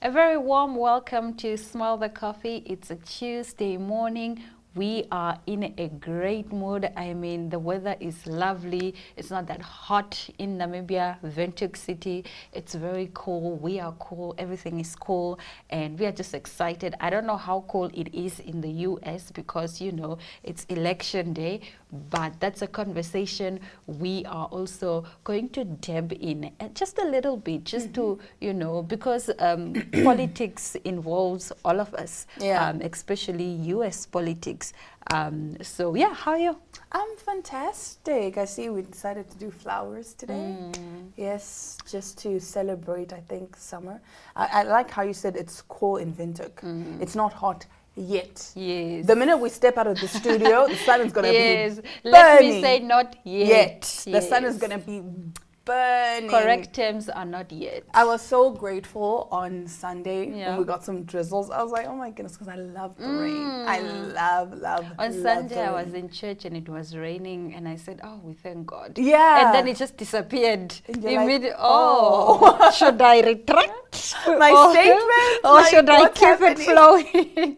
A very warm welcome to Smell the Coffee. It's a Tuesday morning. We are in a great mood. I mean, the weather is lovely. It's not that hot in Namibia, Windhoek City. It's very cool. We are cool. Everything is cool. And we are just excited. I don't know how cool it is in the US because, you know, it's election day. But that's a conversation we are also going to dab in just a little bit, just to, you know, because politics involves all of us, especially US politics. So, yeah, how are you? I'm fantastic. I see we decided to do flowers today. Yes, just to celebrate, I think, summer. I like how you said it's cool in Windhoek. It's not hot yet. Yes. The minute we step out of the studio, the sun is going to be burning. Let me say not yet. The sun is going to be burning. Correct terms are not yet. I was so grateful on Sunday when we got some drizzles. I was like, oh my goodness, because I love the rain. I love On Sunday, I was in church and it was raining, and I said, oh, we thank God. Yeah. And then it just disappeared. Like, oh, should I retract my statement? Or should I keep it flowing?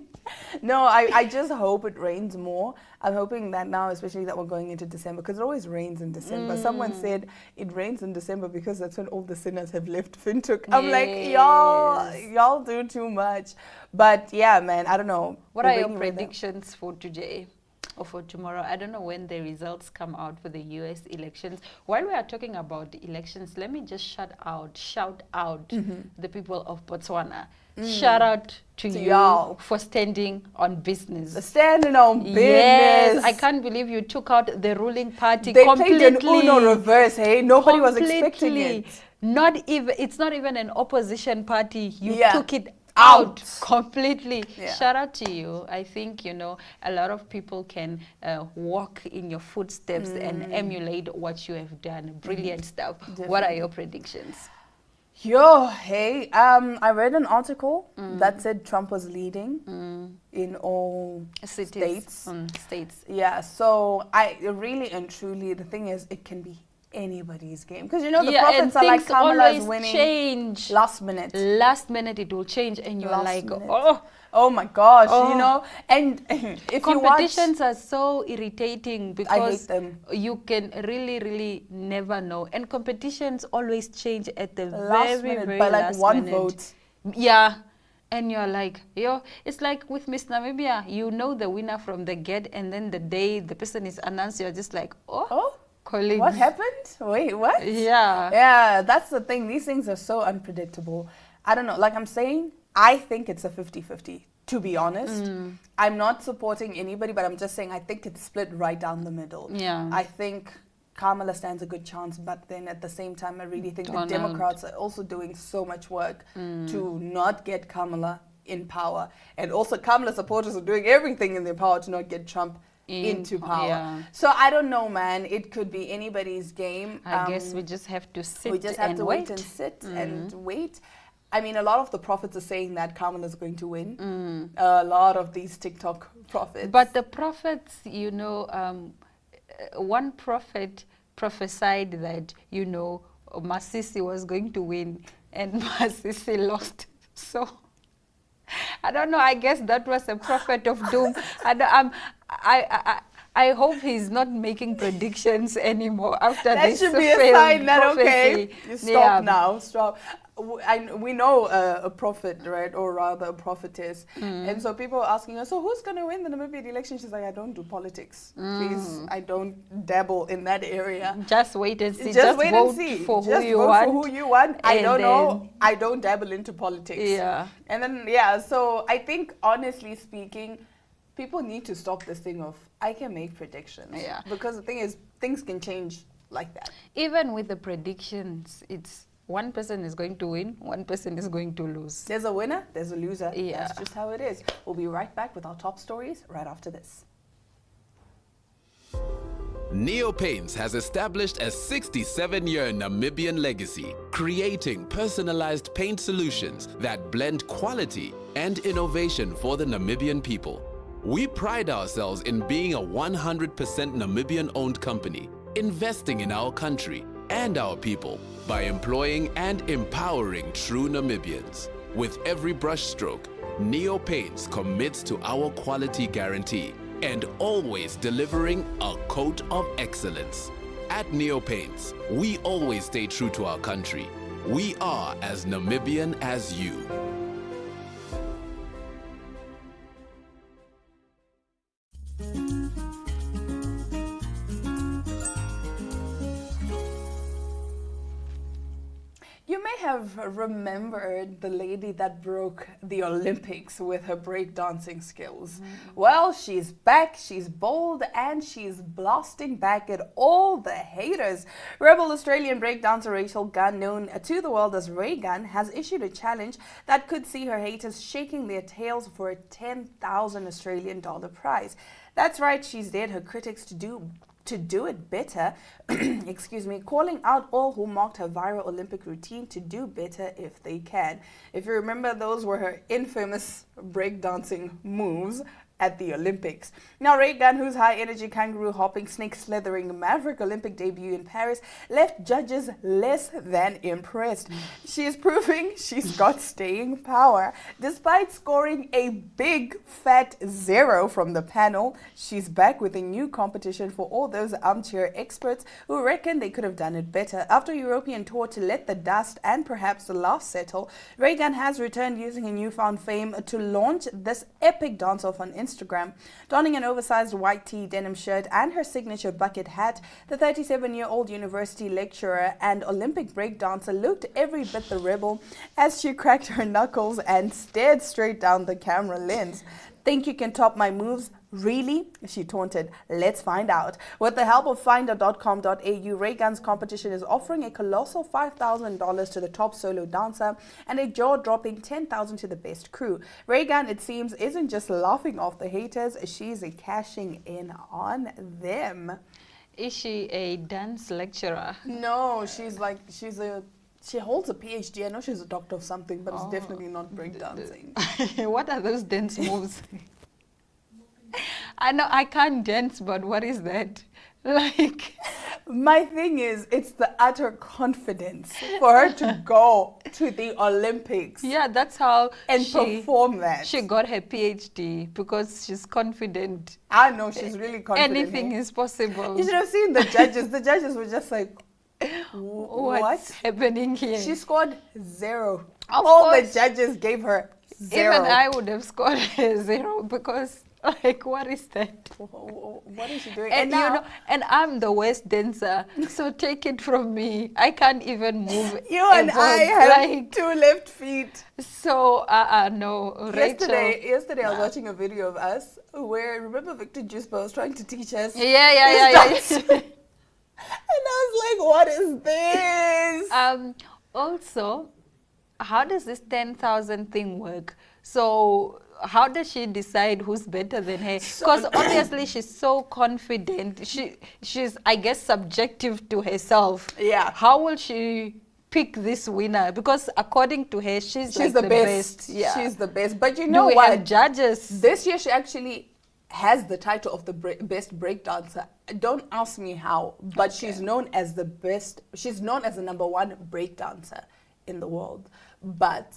No, I just hope it rains more. I'm hoping that now, especially that we're going into December, because it always rains in December. Someone said it rains in December because that's when all the sinners have left Windhoek. I'm like, y'all do too much. But yeah, man, I don't know. What are your predictions for today? Or for tomorrow? I don't know when the results come out for the US elections. While we are talking about the elections, let me just shout out the people of Botswana. Shout out to you for standing on business. Standing on business. Yes, I can't believe you took out the ruling party they completely. They played an Uno reverse, hey? Nobody was expecting it. It's not even an opposition party. You took it out completely. Shout out to you. I think, you know, a lot of people can walk in your footsteps and emulate what you have done. Brilliant stuff. Definitely. What are your predictions? I read an article that said Trump was leading in all states. Yeah, so I really and truly, the thing is, it can be anybody's game, because you know the prophets are like Kamala's winning. Change last minute it will change, and you're oh my gosh, you know. And if competitions are so irritating because I hate them. You can really never know, and competitions always change at the last very by like last one minute. Vote. Yeah. And you're like, it's like with Miss Namibia, you know the winner from the get, and then the day the person is announced, you're just like, colleagues. What happened? Wait, what? Yeah, that's the thing. These things are so unpredictable. I don't know, like I'm saying, I think it's a 50-50, to be honest. I'm not supporting anybody, but I'm just saying I think it's split right down the middle. I think Kamala stands a good chance, but then at the same time, I really think the Democrats are also doing so much work to not get Kamala in power. And also Kamala supporters are doing everything in their power to not get Trump into power. So I don't know, man. It could be anybody's game. I guess we just have to sit. We just have to wait and sit and wait. I mean, a lot of the prophets are saying that Kamala is going to win. A lot of these TikTok prophets. But the prophets, you know, one prophet prophesied that, you know, Masisi was going to win, and Masisi lost. So I don't know. I guess that was a prophet of doom. I hope he's not making predictions anymore after this. That should be a sign that you stop now. Stop. We know a prophet, right, or rather a prophetess, and so people are asking her, so who's going to win the Namibian election? She's like, I don't do politics. Please, I don't dabble in that area. Just wait and see. Just wait vote and see. For just who you vote want. For who you want. I don't know. I don't dabble into politics. Yeah. And then so I think, honestly speaking, people need to stop this thing of I can make predictions. Yeah. Because the thing is, things can change like that. Even with the predictions, it's one person is going to win, one person is going to lose. There's a winner, there's a loser. Yeah. That's just how it is. We'll be right back with our top stories right after this. Neo Paints has established a 67-year Namibian legacy, creating personalized paint solutions that blend quality and innovation for the Namibian people. We pride ourselves in being a 100% Namibian-owned company, investing in our country and our people by employing and empowering true Namibians. With every brushstroke, Neo Paints commits to our quality guarantee and always delivering a coat of excellence. At Neo Paints, we always stay true to our country. We are as Namibian as you. You may have remembered the lady that broke the Olympics with her breakdancing skills. Well, she's back, she's bold, and she's blasting back at all the haters. Rebel Australian breakdancer Rachel Gunn, known to the world as Ray Gunn, has issued a challenge that could see her haters shaking their tails for a 10,000 Australian dollar prize. That's right, she's dared her critics to do it better, excuse me, calling out all who mocked her viral Olympic routine to do better if they can. If you remember, those were her infamous breakdancing moves at the Olympics. Now, Ray Gunn, whose high-energy kangaroo hopping, snake slithering maverick Olympic debut in Paris left judges less than impressed. She is proving she's got staying power. Despite scoring a big fat 0 from the panel, she's back with a new competition for all those armchair experts who reckon they could have done it better. After a European tour to let the dust and perhaps the laughs settle, Ray Gunn has returned using her newfound fame to launch this epic dance-off on Instagram. Donning an oversized white tee, denim shirt, and her signature bucket hat, the 37-year-old university lecturer and Olympic breakdancer looked every bit the rebel as she cracked her knuckles and stared straight down the camera lens. "Think you can top my moves? Really?" she taunted. "Let's find out." With the help of finder.com.au, Ray Gunn's competition is offering a colossal $5,000 to the top solo dancer and a jaw-dropping $10,000 to the best crew. Ray Gunn, it seems, isn't just laughing off the haters, she's cashing in on them. Is she a dance lecturer? No, she holds a PhD. I know she's a doctor of something, but it's definitely not breakdancing. What are those dance moves? I know I can't dance, but what is that? Like, my thing is, it's the utter confidence for her to go to the Olympics. Yeah, that's how she perform that. She got her PhD because she's confident. I know she's really confident. Anything is possible. You should have seen the judges. The judges were just like, what's happening here? She scored 0. Of All course. the judges gave her 0. Even I would have scored 0 because, like, what is that? What is she doing? And you know, and I'm the worst dancer, so take it from me. I can't even move. You and I have 2 left feet. So, no, Rachel. Yesterday I was watching a video of us where, remember Victor Juspa was trying to teach us? Yeah. And I was like, what is this? Also, how does this 10,000 thing work? So how does she decide who's better than her? Because obviously she's so confident. She's, I guess, subjective to herself. Yeah. How will she pick this winner? Because according to her, she's like the best. Yeah. She's the best. But you know what? what? Have judges. This year she actually has the title of the best breakdancer. Don't ask me how, but she's known as the best. She's known as the #1 breakdancer in the world. But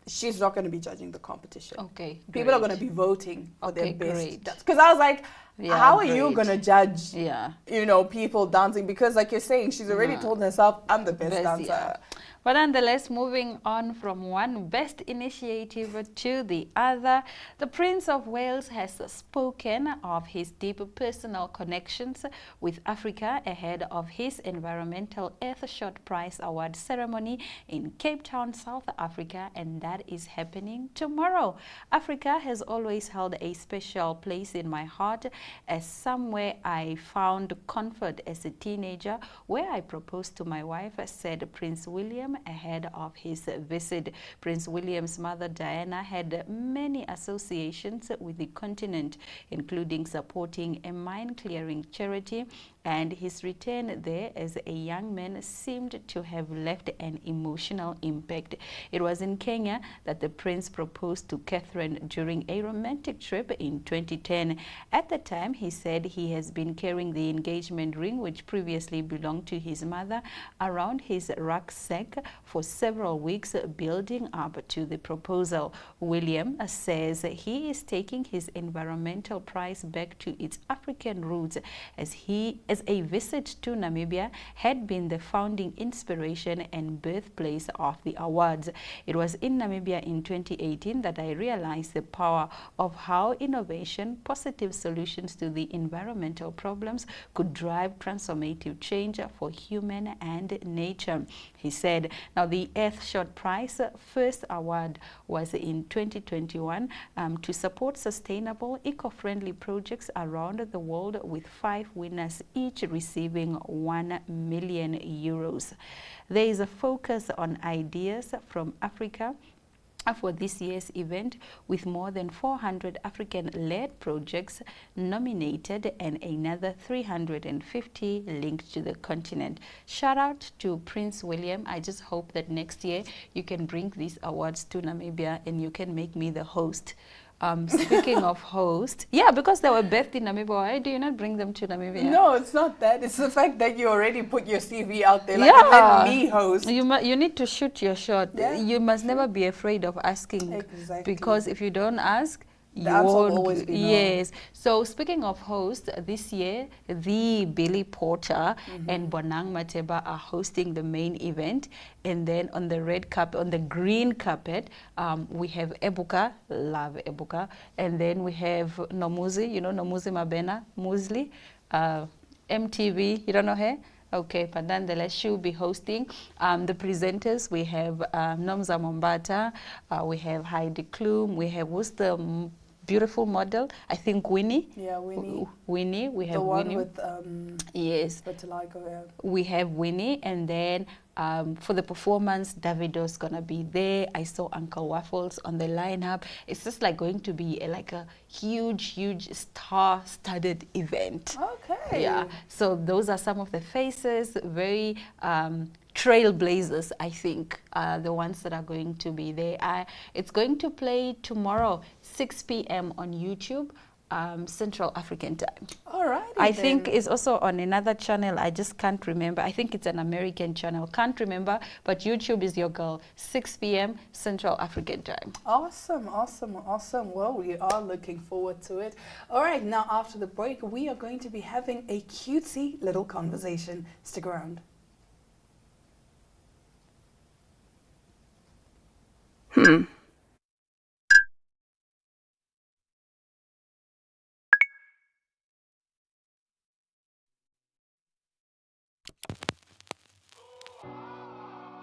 she's not going to be judging the competition. Okay, people are going to be voting for their best. Great. Because I was like, how are you going to judge? You know, people dancing? Because, like you're saying, she's already told herself, "I'm the best dancer." Yeah. But nonetheless, moving on from one best initiative to the other, the Prince of Wales has spoken of his deep personal connections with Africa ahead of his Environmental Earthshot Prize Award ceremony in Cape Town, South Africa, and that is happening tomorrow. Africa has always held a special place in my heart as somewhere I found comfort as a teenager, where I proposed to my wife, said Prince William ahead of his visit. Prince William's mother Diana had many associations with the continent, including supporting a mine clearing charity and his return there as a young man seemed to have left an emotional impact. It was in Kenya that the prince proposed to Catherine during a romantic trip in 2010. At the time, he said he has been carrying the engagement ring, which previously belonged to his mother, around his rucksack for several weeks, building up to the proposal. William says he is taking his environmental prize back to its African roots, as a visit to Namibia had been the founding inspiration and birthplace of the awards. It was in Namibia in 2018 that I realized the power of how innovation, positive solutions to the environmental problems could drive transformative change for human and nature, he said. Now, the Earthshot Prize first award was in 2021 to support sustainable, eco-friendly projects around the world, with 5 winners, each receiving €1 million. There is a focus on ideas from Africa for this year's event, with more than 400 African-led projects nominated and another 350 linked to the continent. Shout out to Prince William. I just hope that next year you can bring these awards to Namibia and you can make me the host. Speaking of host, yeah, because they were birthed in Namibia, why do you not bring them to Namibia? No, it's not that. It's the fact that you already put your CV out there. Like, yeah. Let me host. You need to shoot your shot. Yeah. You must never be afraid of asking. Exactly. Because if you don't ask, the answer will always be no. Yes. So speaking of host, this year, the Billy Porter and Bonang Mateba are hosting the main event. And then on the red carpet, on the green carpet, we have Ebuka, love Ebuka. And then we have Nomuzi, you know Nomuzi Mabena, Musli, MTV, you don't know her? Okay, but nonetheless, she'll be hosting. The presenters, we have Nomza Mombata, we have Heidi Klum, we have, who's the beautiful model? I think Winnie. Yeah, Winnie. Winnie, we have the one Winnie. with yes. Vitiligo, yeah. We have Winnie, and then for the performance, Davido's gonna be there. I saw Uncle Waffles on the lineup. It's just like going to be like a huge star-studded event. Okay. Yeah. So those are some of the faces, very trailblazers, I think, the ones that are going to be there. It's going to play tomorrow, 6 p.m. on YouTube, Central African time. All right. I think it's also on another channel. I just can't remember. I think it's an American channel. Can't remember, but YouTube is your girl. 6 p.m. Central African time. Awesome, awesome, awesome. Well, we are looking forward to it. All right, now after the break, we are going to be having a cutesy little conversation. Stick around.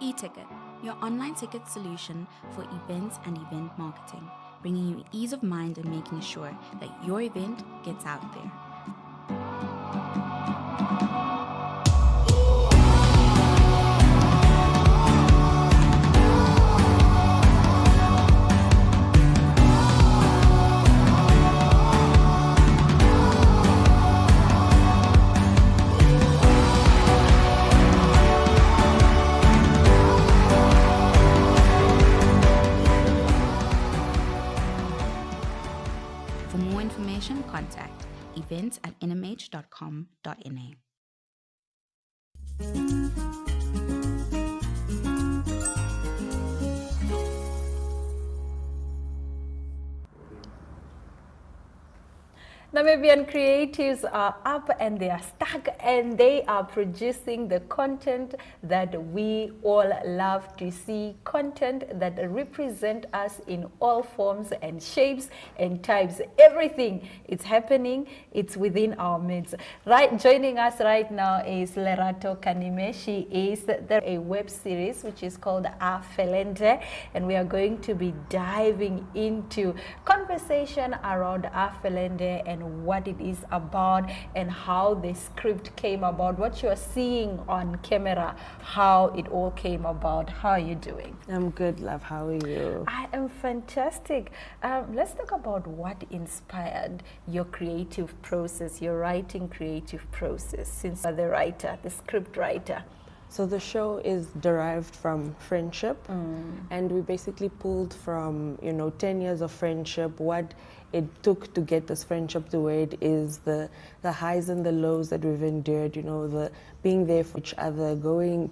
eTicket, your online ticket solution for events and event marketing, bringing you ease of mind and making sure that your event gets out there. Contact events@nhcom.na. Namibian creatives are up and they are stuck and they are producing the content that we all love to see, content that represent us in all forms and shapes and types. Everything is happening, it's within our midst. Right, joining us right now is Lerato Kanime. She is a web series which is called Afelente, and we are going to be diving into conversation around Afelente and and what it is about and how the script came about, what you're seeing on camera, how it all came about. How are you doing? I'm good, love. How are you? I am fantastic. Let's talk about what inspired your creative process, your writing creative process, since you're the writer, the script writer. So the show is derived from friendship, and we basically pulled from 10 years of friendship, what it took to get this friendship to where it is, the highs and the lows that we've endured, the being there for each other,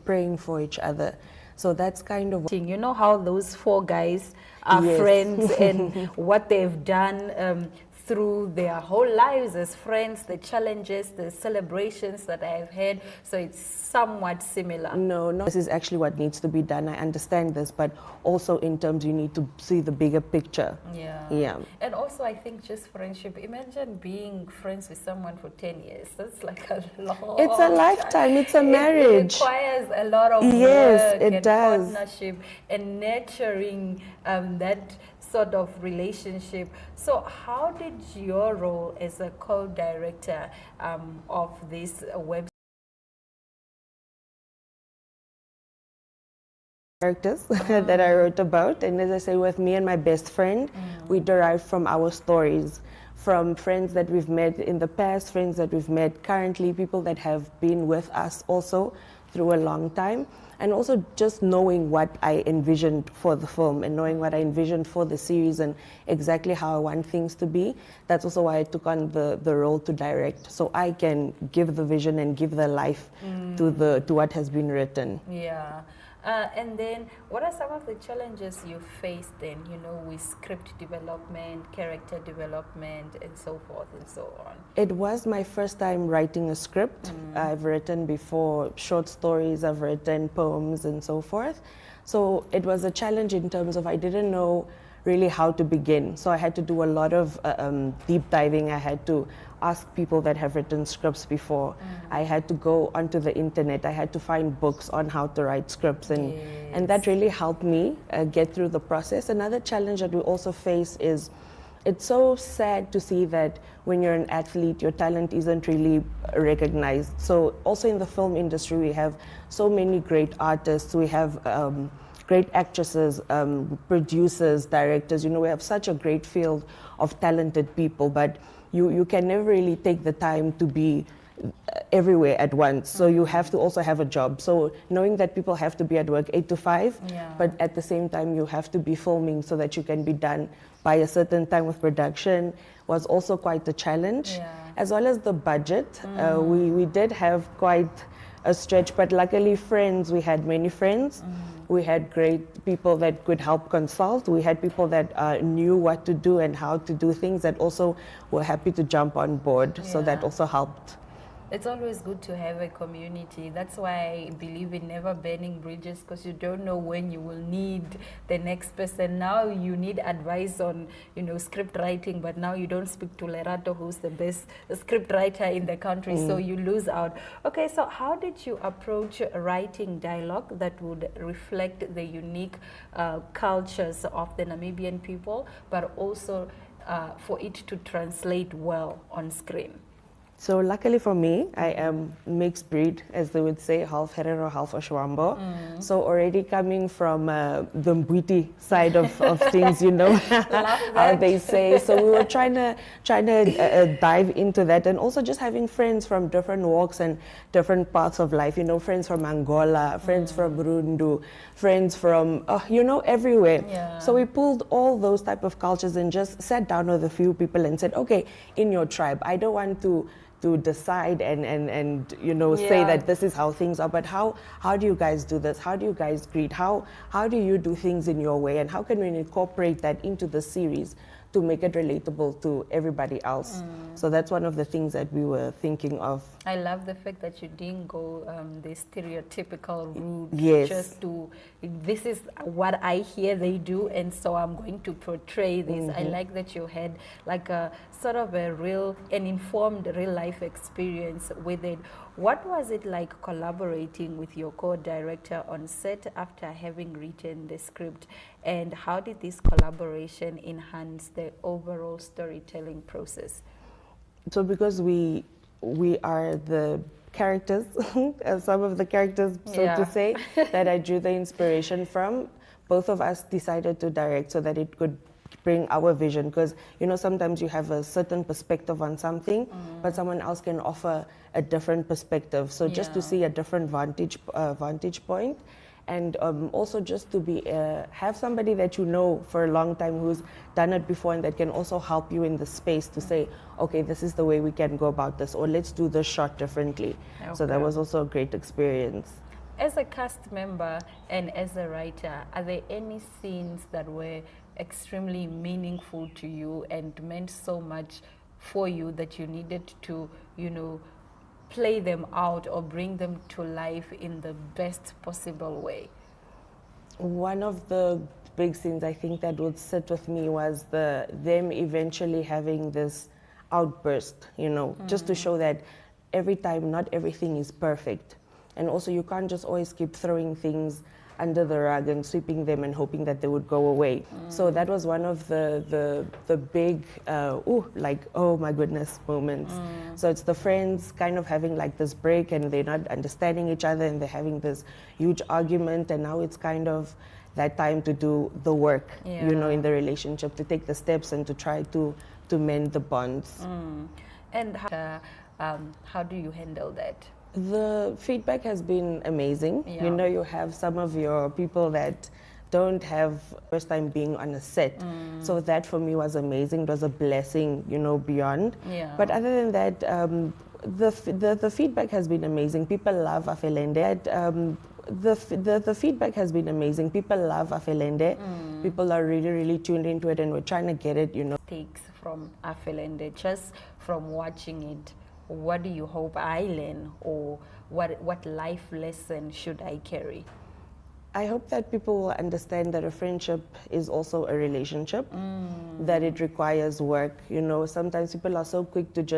praying for each other. So that's kind of... You know how those four guys are Yes. friends and what they've done through their whole lives as friends, the challenges, the celebrations that I've had. So it's somewhat similar. No, this is actually what needs to be done. I understand this, but also in terms you need to see the bigger picture. Yeah. And also I think just friendship. Imagine being friends with someone for 10 years. That's like a long... It's a lifetime. It's a marriage. It requires a lot of Yes, work it and does. partnership and nurturing that sort of relationship. So how did your role as a co-director of this web characters that I wrote about, and as I say, with me and my best friend, we derived from our stories, from friends that we've met in the past, friends that we've met currently, people that have been with us also through a long time, and also just knowing what I envisioned for the film and knowing what I envisioned for the series and exactly how I want things to be. That's also why I took on the role to direct, so I can give the vision and give the life to what has been written. Yeah. And then what are some of the challenges you faced then, with script development, character development, and so forth and so on? It was my first time writing a script. I've written before short stories, I've written poems and so forth. So it was a challenge in terms of I didn't know really how to begin. So I had to do a lot of deep diving. I had to ask people that have written scripts before. I had to go onto the internet. I had to find books on how to write scripts, and that really helped me get through the process. Another challenge that we also face is it's so sad to see that when you're an athlete, your talent isn't really recognized. So also in the film industry, we have so many great artists. We have great actresses, producers, directors. We have such a great field of talented people, but you can never really take the time to be everywhere at once. So you have to also have a job. So knowing that people have to be at work 8 to 5, but at the same time you have to be filming so that you can be done by a certain time with production was also quite a challenge. As well as the budget. We did have quite a stretch, but luckily we had many friends. We had great people that could help consult. We had people that knew what to do and how to do things that also were happy to jump on board. So that also helped. It's always good to have a community. That's why I believe in never burning bridges, because you don't know when you will need the next person. Now you need advice on, script writing, but now you don't speak to Lerato, who's the best script writer in the country, so you lose out. Okay, so how did you approach writing dialogue that would reflect the unique cultures of the Namibian people, but also for it to translate well on screen? So luckily for me, I am mixed breed, as they would say, half Herero, half Oshwambo. So already coming from the Mbwiti side of things, how they say. So we were trying to dive into that, and also just having friends from different walks and different parts of life. Friends from Angola, friends from Rundu, friends from everywhere. So we pulled all those type of cultures and just sat down with a few people and said, okay, in your tribe, I don't want to decide and say that this is how things are, but how do you guys do this? How do you guys greet? How do you do things in your way, and how can we incorporate that into the series to make it relatable to everybody else? So that's one of the things that we were thinking of. I love the fact that you didn't go the stereotypical route. Yes. Just this is what I hear they do, and so I'm going to portray this. I like that you had like a sort of an informed real life experience with it. What was it like collaborating with your co-director on set after having written the script, and how did this collaboration enhance the overall storytelling process? So because we are the characters, some of the characters, so to say, that I drew the inspiration from, both of us decided to direct so that it could bring our vision. Because, you know, sometimes you have a certain perspective on something, but someone else can offer a different perspective. So just to see a different vantage point. And also just to be have somebody that you know for a long time who's done it before and that can also help you in the space to say, okay, this is the way we can go about this, or let's do this shot differently. Okay. So that was also a great experience. As a cast member and as a writer, are there any scenes that were extremely meaningful to you and meant so much for you that you needed to, you know, play them out or bring them to life in the best possible way? One of the big scenes I think that would sit with me was them eventually having this outburst, you know, just to show that every time not everything is perfect. And also you can't just always keep throwing things under the rug and sweeping them and hoping that they would go away. So that was one of the big, like, oh my goodness moments. So it's the friends kind of having like this break and they're not understanding each other and they're having this huge argument, and now it's kind of that time to do the work, you know, in the relationship, to take the steps and to try to mend the bonds. And how do you handle that? The feedback has been amazing. You know, you have some of your people that don't have first time being on a set. So that for me was amazing. It was a blessing, you know, beyond. But other than that, the feedback has been amazing. People love Afelende. The feedback has been amazing. People love Afelende. People are really, really tuned into it, and we're trying to get it, you know. Takes from Afelende, just from watching it. What do you hope I learn, or what life lesson should I carry? I hope that people will understand that a friendship is also a relationship, that it requires work. You know, sometimes people are so quick to just